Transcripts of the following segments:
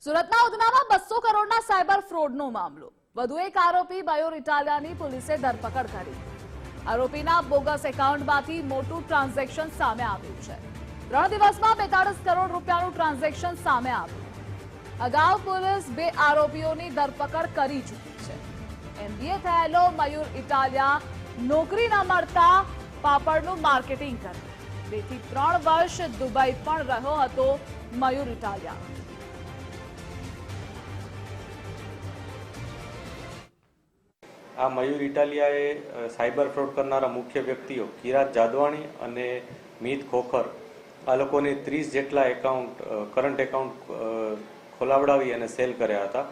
સુરતના ઉધનામાં 200 કરોડના સાયબર ફ્રોડનો મામલો. વધુ એક આરોપી મયુર ઇટાલિયાની પોલીસે ધરપકડ કરી. આરોપીના બોગસ એકાઉન્ટમાંથી મોટું ટ્રાન્ઝેક્શન સામે આવ્યું છે. 3 દિવસમાં 42 કરોડ રૂપિયાનું ટ્રાન્ઝેક્શન સામે આવ્યું. અગાઉ પોલીસ 2 આરોપીઓની ધરપકડ કરી ચૂકી છે. એમબીએ થયેલો મયુર ઇટાલિયા નોકરી ન મળતા પાપડનું માર્કેટિંગ કરે. 2 થી 3 વર્ષ દુબઈ પણ રહ્યો હતો મયુર ઇટાલિયા. આ મયુર ઇટાલિયાએ સાયબર ફ્રોડ કરનારા મુખ્ય વ્યક્તિઓ કિરાત જાદવાણી અને મીત ખોખર આ લોકોને 30 જેટલા કરંટ એકાઉન્ટ ખોલાવડાવી અને સેલ કર્યા હતા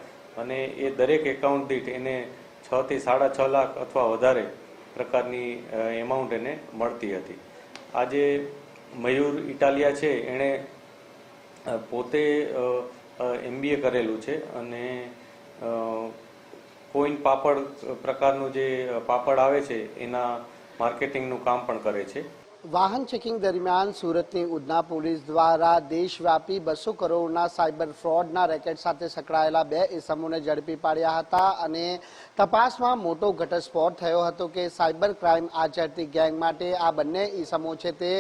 અને એ દરેક એકાઉન્ટ દીઠ એને 6 થી 6.5 લાખ અથવા વધારે પ્રકારની એમાઉન્ટ એને મળતી હતી. આજે મયુર ઇટાલિયા છે એણે પોતે એમબીએ કરેલું છે અને કોઈન પાપડ પ્રકારનું જે પાપડ આવે છે એના માર્કેટિંગનું કામ પણ કરે છે. વાહન ચેકિંગ દરમિયાન સુરતની ઉધના પોલીસ દ્વારા દેશવ્યાપી 200 કરોડના સાયબર ફ્રોડના રેકેટ સાથે સંકળાયેલા 2 ઇસમોને ઝડપી પાડ્યા હતા અને તપાસમાં મોટો ઘટસ્ફોટ થયો હતો કે સાયબર ક્રાઇમ આચરતી ગેંગ માટે આ બંને ઇસમો છે તે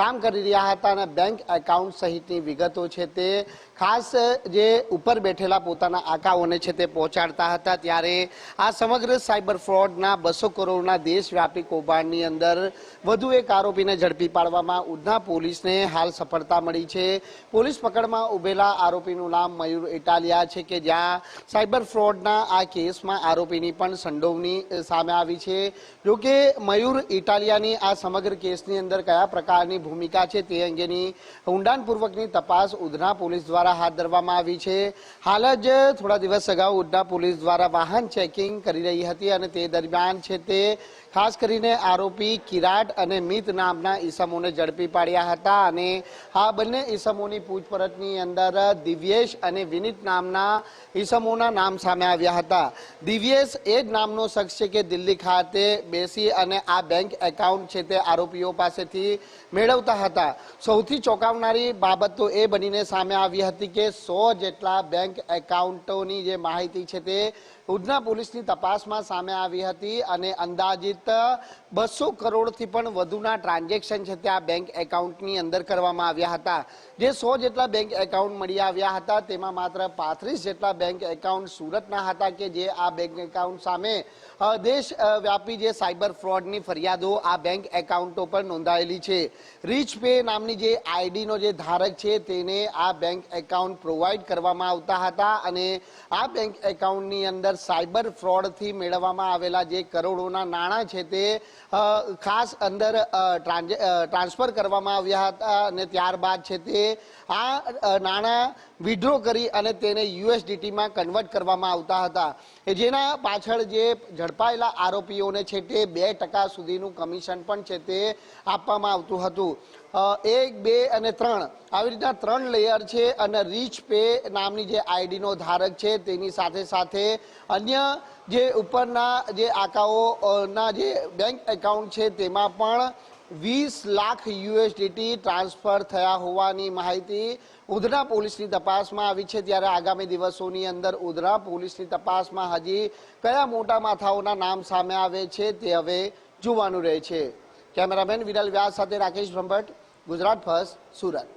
કામ કરી રહ્યા હતા અને બેંક એકાઉન્ટ સહિતની વિગતો છે તે ખાસ જે ઉપર બેઠેલા પોતાના આકાઓને છે તે પહોંચાડતા હતા. ત્યારે આ સમગ્ર સાયબર ફ્રોડના 200 કરોડના દેશવ્યાપી કૌભાંડની અંદર વધુ એક આરોપીને ઝડપી પાડવામાં ઉધના પોલીસને હાલ સફળતા મળી છે. પોલીસ પકડમાં ઉભેલા આરોપીનું નામ મયુર ઇટાલિયા છે કે જ્યાં સાયબર ફ્રોડના આ કેસમાં આરોપીની પણ સંડોવણી સામે આવી છે. જોકે મયુર ઇટાલિયાની આ સમગ્ર કેસની અંદર કયા પ્રકારની ભૂમિકા છે તે અંગેની ઊંડાણપૂર્વકની તપાસ ઉધના પોલીસ દ્વારા હાથ ધરવામાં આવી છે. હાલ જ થોડા દિવસ અગાઉ ઉધના પોલીસ દ્વારા વાહન ચેકિંગ કરી રહી હતી અને તે દરમિયાન છે તે ખાસ કરીને આરોપી કિરાટ અને મિત નામના ઈસમોને ઝડપી પાડ્યા હતા અને આ બંને ઈસમોની પૂછપરછની અંદર દિવ્યેશ અને વિનીત નામના ઈસમોના નામ સામે આવ્યા હતા. દિવ્યેશ એ જ નામનો શખ્સ છે કે દિલ્હી ખાતે બેસી અને આ બેંક એકાઉન્ટ છે તે આરોપીઓ પાસેથી મેળવતા હતા. સૌથી ચોંકાવનારી બાબત તો એ બનીને સામે આવી હતી કે 100 જેટલા બેંક એકાઉન્ટોની જે માહિતી છે તે ઉધના પોલીસની તપાસમાં સામે આવી હતી અને અંદાજિત 200 કરોડથી પણ વધુના ટ્રાન્ઝેક્શન છે તે આ બેંક એકાઉન્ટની અંદર કરવામાં આવ્યા હતા. જે 100 જેટલા બેંક એકાઉન્ટ મળી આવ્યા હતા તેમાં માત્ર 35 જેટલા બેંક એકાઉન્ટ સુરતના હતા કે જે આ બેંક એકાઉન્ટ સામે દેશવ્યાપી જે સાયબર ફ્રોડની ફરિયાદો આ બેંક એકાઉન્ટો પર નોંધાયેલી છે. રીચ પે નામની જે આઈડીનો જે ધારક છે તેને આ બેંક એકાઉન્ટ પ્રોવાઈડ કરવામાં આવતા હતા અને આ બેંક એકાઉન્ટની અંદર સાયબર ફ્રોડથી મેળવવામાં આવેલા જે કરોડોના નાણાં છે તે ખાસ અંદર ટ્રાન્સફર કરવામાં આવ્યા હતા અને ત્યારબાદ છે તે આ નાણાં વિડ્રો કરી અને તેને યુએસડીટીમાં કન્વર્ટ કરવામાં આવતા હતા. જેના પાછળ જે ઝડપાયેલા આરોપીઓને છે તે 2% સુધીનું કમિશન પણ છે તે આપવામાં આવતું હતું. 1, 2 અને 3 આવી રીતના 3 લેયર છે અને રીચ પે નામની જે આઈડીનો ધારક છે તેની સાથે સાથે અન્ય જે ઉપરના જે આંકાઓના જે બેંક એકાઉન્ટ છે તેમાં પણ 20 લાખ યુએસડીટી ટ્રાન્સફર થયા હોવાની માહિતી ઉધના પોલીસની તપાસમાં આવી છે. ત્યારે આગામી દિવસોની અંદર ઉધના પોલીસની તપાસમાં હજી કયા મોટા માથાઓના નામ સામે આવે છે તે હવે જોવાનું રહે છે. કેમેરામેન વિરલ વ્યાસ સાથે રાકેશ બ્રહ્મભટ્ટ, ગુજરાત ફર્સ્ટ, સુરત.